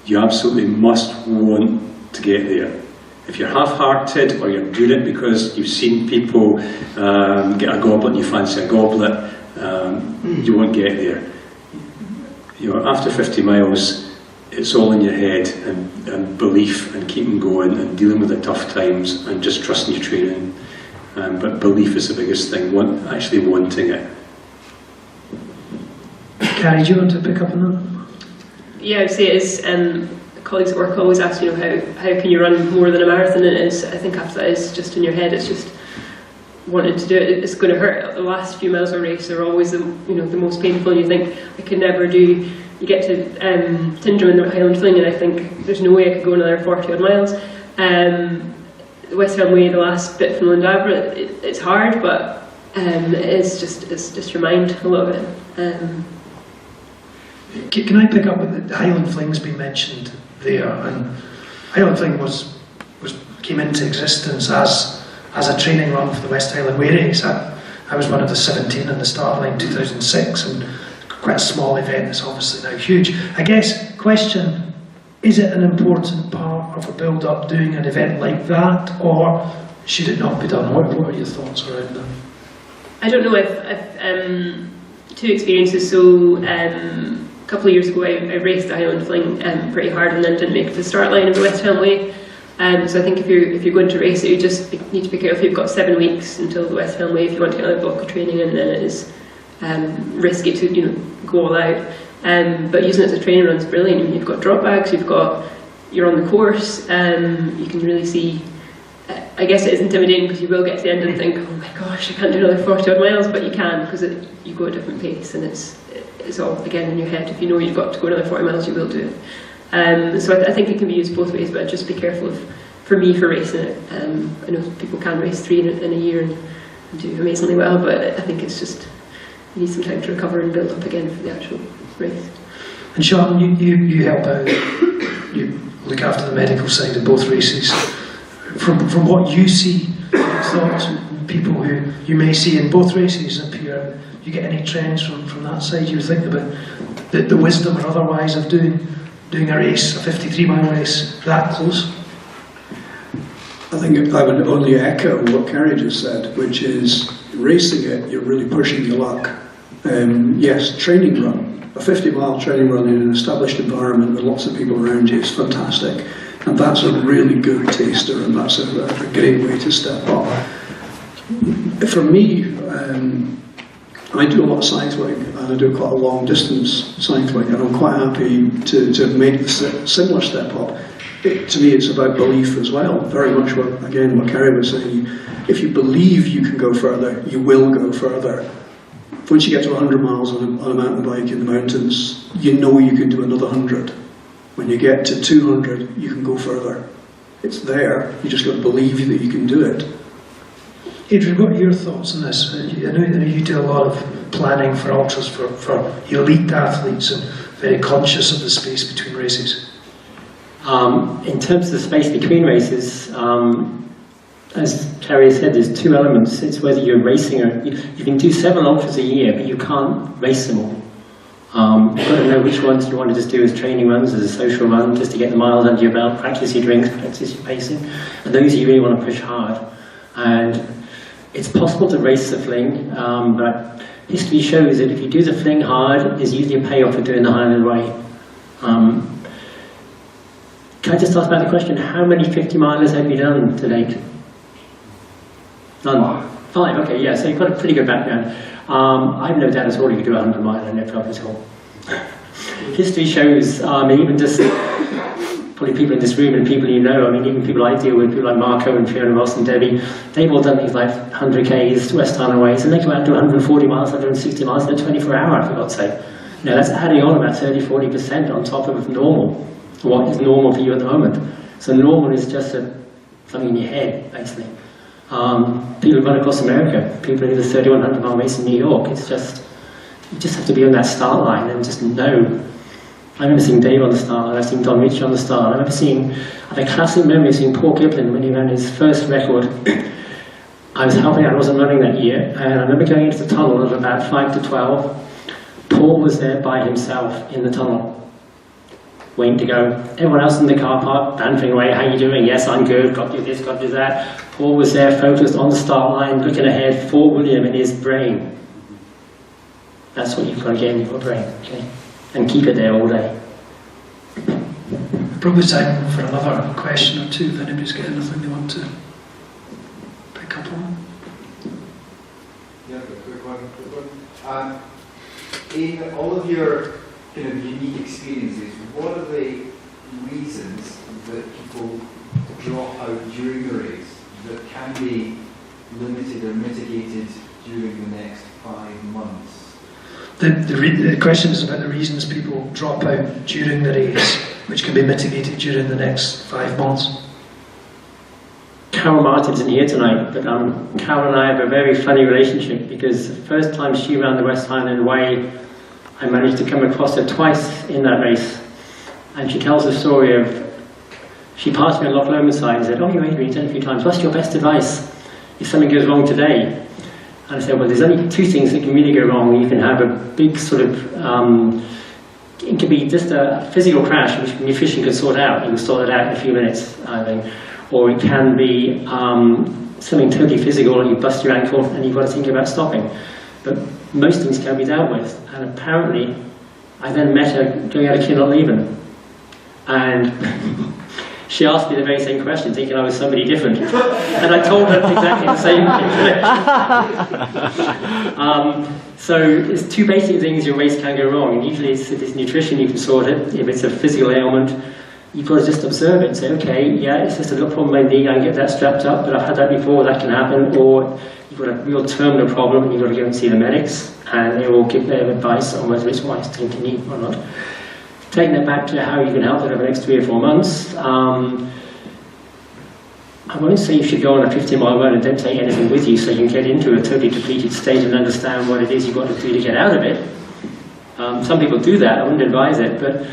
You absolutely must want to get there. If you're half-hearted, or you're doing it because you've seen people get a goblet and you fancy a goblet, you won't get there. After 50 miles, it's all in your head, and belief, and keeping going, and dealing with the tough times, and just trusting your training. But belief is the biggest thing, actually wanting it. Carrie, do you want to pick up on that? Yeah, I would say it is, colleagues at work always ask, how can you run more than a marathon? And I think after that is just in your head, it's just wanting to do it. It's going to hurt. The last few miles of a race are always the most painful, and you think, I could never do. You get to Tyndrum and the Highland Fling, and I think there's no way I could go another 40 odd miles. The West Highland Way, the last bit from Lundavra, it's hard, but it's just your mind a lot of it. Can I pick up with the Highland Fling's been mentioned there, and I don't think came into existence as a training run for the West Highland Way race. I was one of the 17 in the start line 2006, and quite a small event. It's obviously now huge. I guess, question, is it an important part of a build-up doing an event like that, or should it not be done? What are your thoughts around that? I don't know if two experiences. So a couple of years ago I raced the Highland Fling pretty hard and then didn't make it to the start line of the West Highland Way. So I think if you're going to race it, you just need to be careful. You've got 7 weeks until the West Highland Way if you want to get a block of training, and then it is risky to go all out. But using it as a training run is brilliant. You've got drop bags, you're on the course, you can really see. I guess it is intimidating because you will get to the end and think, oh my gosh, I can't do another 40 odd miles, but you can, because you go at a different pace, and it's all again in your head. If you know you've got to go another 40 miles, you will do it. So I think it can be used both ways, but just be careful for racing it. I know people can race 3 in a year and do amazingly well, but I think it's just, you need some time to recover and build up again for the actual race. And Sean, you help out, you look after the medical side of both races. From what you see, thoughts people who you may see in both races appear, you get any trends from that side? You think about the wisdom or otherwise of doing a race, a 53-mile race, that close? I think I would only echo what Carrie just said, which is racing it, you're really pushing your luck. Yes, training run, a 50-mile training run in an established environment with lots of people around you is fantastic. And that's a really good taster, and that's a great way to step up. For me, I do a lot of cycling, and I do quite a long distance cycling, and I'm quite happy to make the similar step up. To me, it's about belief as well. Very much what Carrie was saying. If you believe you can go further, you will go further. Once you get to 100 miles on a mountain bike in the mountains, you know you can do another 100. When you get to 200, you can go further. It's there. You just got to believe that you can do it. Adrian, what are your thoughts on this? I know you do a lot of planning for ultras for elite athletes and very conscious of the space between races. In terms of the space between races, as Carrie said, there's 2 elements. It's whether you're racing or you can do 7 ultras a year, but you can't race them all. You've got to know which ones you want to just do as training runs, as a social run, just to get the miles under your belt, practice your drinks, practice your pacing, and those you really want to push hard. And it's possible to race the fling, but history shows that if you do the fling hard, there's usually a payoff for doing the Highland Way. Can I just ask about the question, how many 50-milers have you done to date? None? 5, okay, yeah, so you've got a pretty good background. I have no doubt at all you could do a 100-miler, no problem at all. History shows, even just probably people in this room and people you know, even people I deal with, people like Marco and Fiona Ross and Debbie, they've all done things like 100 Ks, West Highland Ways, and they go out and do 140 miles, 160 miles in a 24-hour, for God's sake. That's adding on about 30-40% on top of normal, what is normal for you at the moment. So normal is just something in your head, basically. People run across America, people who do the 3,100-mile race in New York, it's just, you just have to be on that start line and just know. I remember seeing Dave on the start line, I've seen Don Ritchie on the start. I have a classic memory of seeing Paul Giblin when he ran his first record. I was helping out, I wasn't running that year, and I remember going into the tunnel at about 5 to 12. Paul was there by himself in the tunnel, waiting to go. Everyone else in the car park, bantering away, how you doing? Yes, I'm good, got to do this, got to do that. Paul was there, focused on the start line, looking ahead, Fort William in his brain. That's what you've got to get in your brain, okay? And keep it there all day. Probably time for another question or two, if anybody's got anything they want to pick up on. Yeah, quick one. In all of your kind of unique experiences, what are the reasons that people drop out during the race that can be limited or mitigated during the next 5 months? The question is about the reasons people drop out during the race, which can be mitigated during the next 5 months. Carol Martin isn't here tonight, but Carol and I have a very funny relationship because the first time she ran the West Highland Way, I managed to come across her twice in that race. And she tells the story of, she passed me on Loch Lomond side and said, "Oh, you're Adrian, you've done it a few times. What's your best advice if something goes wrong today?" And I said, "Well, there's only two things that can really go wrong. You can have a big sort of, it can be just a physical crash, which nutrition can sort out. You can sort it out in a few minutes, I think. Or it can be something totally physical, and you bust your ankle and you've got to think about stopping. But most things can be dealt with." And apparently, I then met her going out of Kinloch-Leven. And she asked me the very same question, thinking I was somebody different. And I told her exactly the same thing. So it's two basic things your race can go wrong. And usually it's nutrition, you can sort it. If it's a physical ailment, you've got to just observe it and say, okay, yeah, it's just a little problem with my knee, I can get that strapped up, but I've had that before, that can happen. Or you've got a real terminal problem and you've got to go and see the medics, and they will give their advice on whether it's wise to take a knee or not. Taking that back to how you can help it over the next 3 or 4 months, I won't say you should go on a 50-mile run and don't take anything with you so you can get into a totally depleted state and understand what it is you've got to do to get out of it. Some people do that, I wouldn't advise it, but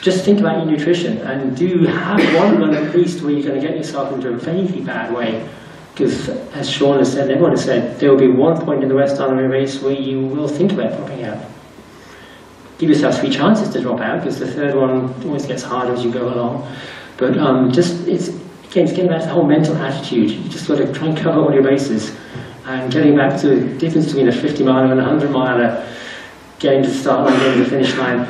just think about your nutrition and do have one run at least where you're going to get yourself into a vaguely bad way. Because as Sean has said, everyone has said, there will be one point in the West Island race where you will think about dropping out. Give yourself 3 chances to drop out, because the third one always gets harder as you go along. But it's getting back to the whole mental attitude. You just got to try and cover all your bases. And getting back to the difference between a 50-miler and a 100-miler, getting to the start line, getting to the finish line.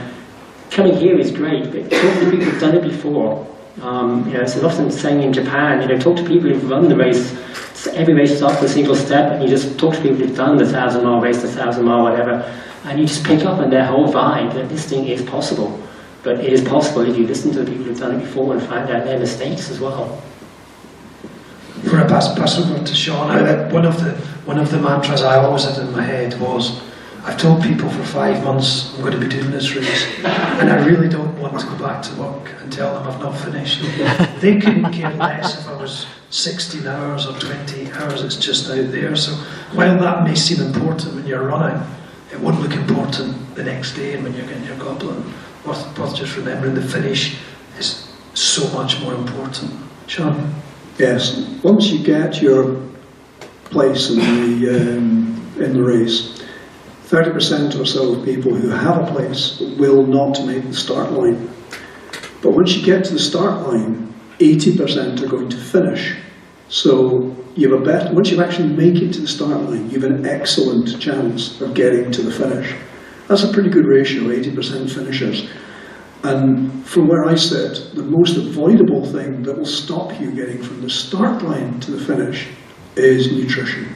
Coming here is great, but talk to people who've done it before. It's often saying in Japan, talk to people who've run the race. Every race starts with a single step, and you just talk to people who've done the 1,000-mile race, the 1,000-mile whatever, and you just pick up on their whole vibe that this thing is possible. But it is possible if you listen to the people who've done it before and find out their mistakes as well. For a pass over to Sean, one of the mantras I always had in my head was, I've told people for 5 months I'm going to be doing this race, and I really don't want to go back to work and tell them I've not finished. They couldn't care less if I was 16 hours or 20 hours, it's just out there. So while that may seem important when you're running, it won't look important the next day when you're getting your goblet. Worth just remembering the finish is so much more important. Sean? Yes, once you get your place in the race, 30% or so of people who have a place will not make the start line. But once you get to the start line, 80% are going to finish. So you have a bet. Once you actually make it to the start line, you have an excellent chance of getting to the finish. That's a pretty good ratio, 80% finishers. And from where I sit, the most avoidable thing that will stop you getting from the start line to the finish is nutrition.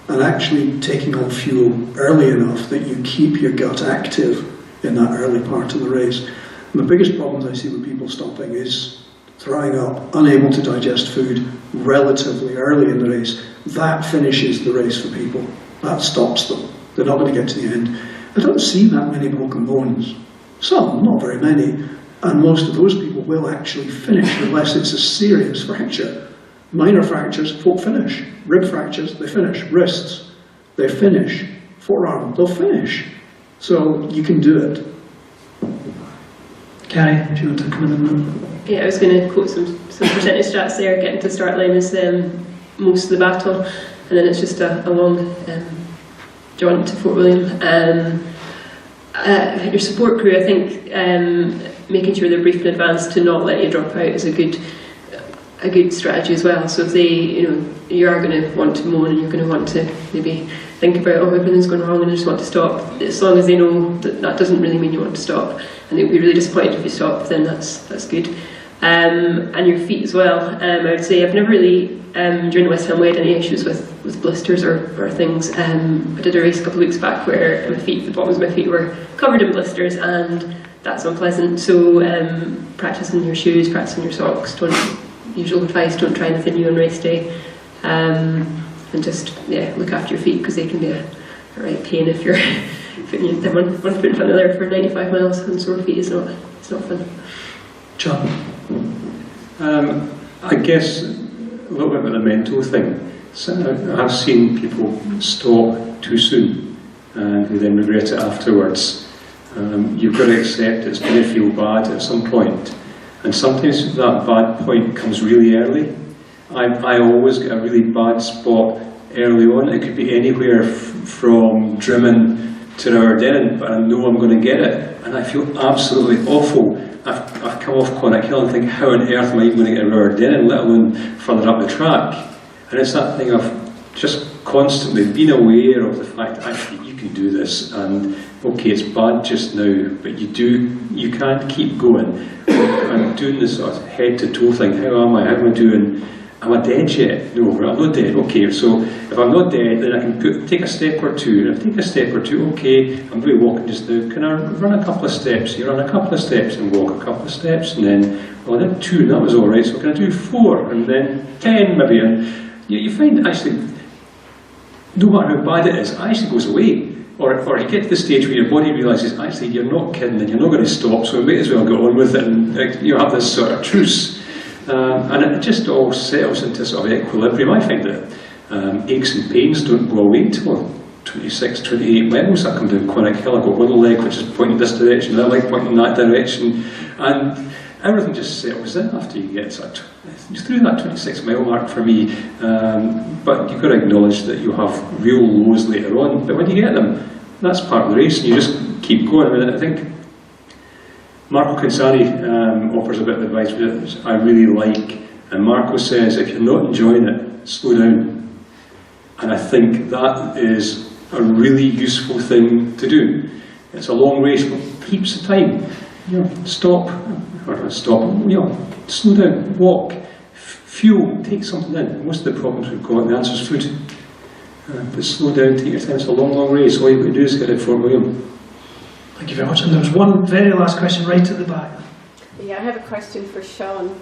And actually taking on fuel early enough that you keep your gut active in that early part of the race. And the biggest problems I see with people stopping is throwing up, unable to digest food relatively early in the race. That finishes the race for people. That stops them. They're not going to get to the end. I don't see that many broken bones. Some, not very many. And most of those people will actually finish unless it's a serious fracture. Minor fractures, folk finish. Rib fractures, they finish. Wrists, they finish. Forearm, they'll finish. So you can do it. Carrie, do you want to come in a minute? Yeah, I was going to quote some percentage stats there. Getting to the start line is most of the battle, and then it's just a long jaunt to Fort William. Your support crew, I think, making sure they're briefed in advance to not let you drop out is a good strategy as well. So if they, you are going to want to moan and you're going to want to maybe think about, oh, everything's going wrong and I just want to stop, as long as they know that that doesn't really mean you want to stop, and they'll be really disappointed if you stop, then that's good. And your feet as well. I would say I've never really, during the West Ham Way, had any issues with blisters or things. I did a race a couple of weeks back where my feet, the bottoms of my feet were covered in blisters, and that's unpleasant. So practicing your shoes, practicing your socks, usual advice, don't try anything new on race day. And just look after your feet, because they can be a right pain if you're putting them one foot in front of the other for 95 miles, and sore feet is not fun. John? I guess a little bit about the mental thing. So I've seen people stop too soon and who then regret it afterwards. You've got to accept it's going to feel bad at some point. And sometimes that bad point comes really early. I always get a really bad spot early on. It could be anywhere from Drimmen to Rowerdennan, but I know I'm going to get it. And I feel absolutely awful. I've come off Connacht Hill and think, how on earth am I even going to get to Rowerdennan, let alone further up the track? And it's that thing of just constantly being aware of the fact that actually you can do this, and okay, it's bad just now, but you can't keep going. I'm doing this sort of head to toe thing. How am I doing? Am I dead yet? No, I'm not dead. Okay, so if I'm not dead, then I can take a step or two. And if I take a step or two, okay, I'm really walking just now. Can I run a couple of steps? You run a couple of steps and walk a couple of steps, and then, well, I did 2, and that was all right. So can I do 4, and then 10 maybe? And you find actually, no matter how bad it is, it actually goes away. Or you get to the stage where your body realises, actually, you're not kidding and you're not going to stop, so we may as well go on with it, and you have this sort of truce. And it just all settles into sort of equilibrium. I find that aches and pains don't go away until 26, 28 miles. I come down Connacht Hill, I've got one leg which is pointing this direction, the other leg pointing in that direction, and everything just settles in after you get through that 26 mile mark for me. But you've got to acknowledge that you have real lows later on, but when you get them, that's part of the race, and you just keep going. I mean, I think Marco Consani offers a bit of advice which I really like, and Marco says, if you're not enjoying it, slow down. And I think that is a really useful thing to do. It's a long race with heaps of time. Stop, slow down, walk, fuel, take something in. Most of the problems we've got, the answer is food. But slow down, take your time. It's a long, long race. All you've got to do is get at Fort William. Thank you very much. And there's one very last question right at the back. Yeah, I have a question for Sean.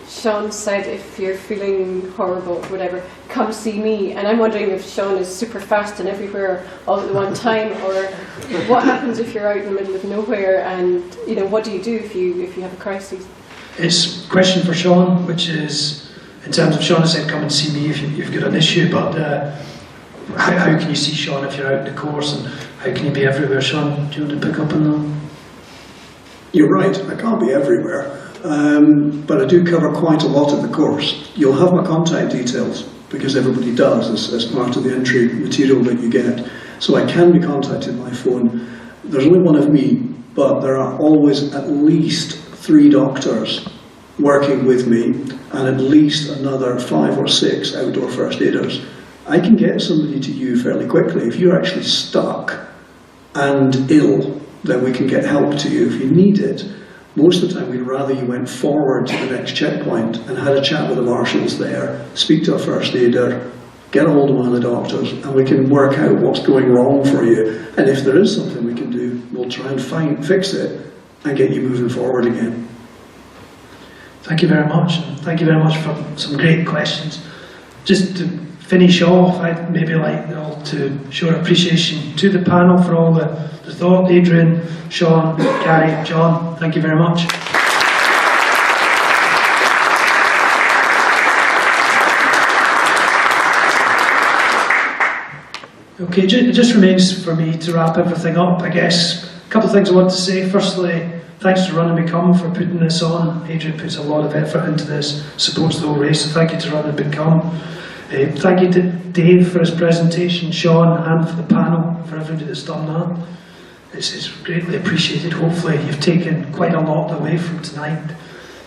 Sean said if you're feeling horrible or whatever, come see me. And I'm wondering if Sean is super fast and everywhere all at the one time, or what happens if you're out in the middle of nowhere, and what do you do if you have a crisis? It's a question for Sean, which is, in terms of Sean has said come and see me if you've got an issue, but how can you see Sean if you're out in the course, and how can you be everywhere? Sean, do you want to pick up on that? You're right, I can't be everywhere, but I do cover quite a lot of the course. You'll have my contact details, because everybody does as part of the entry material that you get. So I can be contacted by phone. There's only one of me, but there are always at least 3 doctors working with me, and at least another 5 or 6 outdoor first aiders. I can get somebody to you fairly quickly. If you're actually stuck and ill, then we can get help to you if you need it. Most of the time we'd rather you went forward to the next checkpoint and had a chat with the marshals there, speak to a first aider, get a hold of one of the doctors, and we can work out what's going wrong for you. And if there is something we can do, we'll try and fix it and get you moving forward again. Thank you very much, and thank you very much for some great questions. Just to finish off, I'd maybe like all to show appreciation to the panel for all the thought. Adrian, Sean, Carrie, John, thank you very much. Okay, it just remains for me to wrap everything up. I guess a couple of things I want to say. Firstly, thanks to Run and Become for putting this on. Adrian puts a lot of effort into this, supports the whole race, so thank you to Run and Become. Thank you to Dave for his presentation, Sean, and for the panel, for everybody that's done that. It's greatly appreciated. Hopefully you've taken quite a lot away from tonight.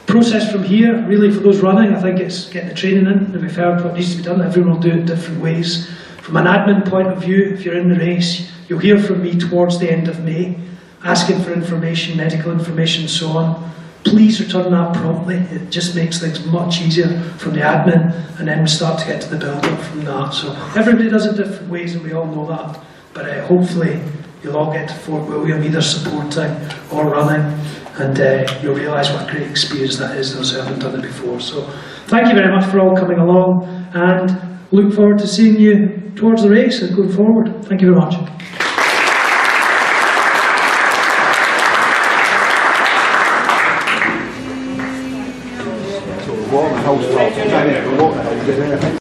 Process from here, really for those running, I think it's getting the training in, and we've heard what needs to be done. Everyone will do it in different ways. From an admin point of view, if you're in the race, you'll hear from me towards the end of May, asking for information, medical information, so on. Please return that promptly. It just makes things much easier from the admin, and then we start to get to the build-up from that. So everybody does it different ways, and we all know that. But hopefully you'll all get to Fort William either supporting or running, and you'll realise what a great experience that is, those who haven't done it before. So thank you very much for all coming along, and look forward to seeing you towards the race and going forward. Thank you very much. Walk the house,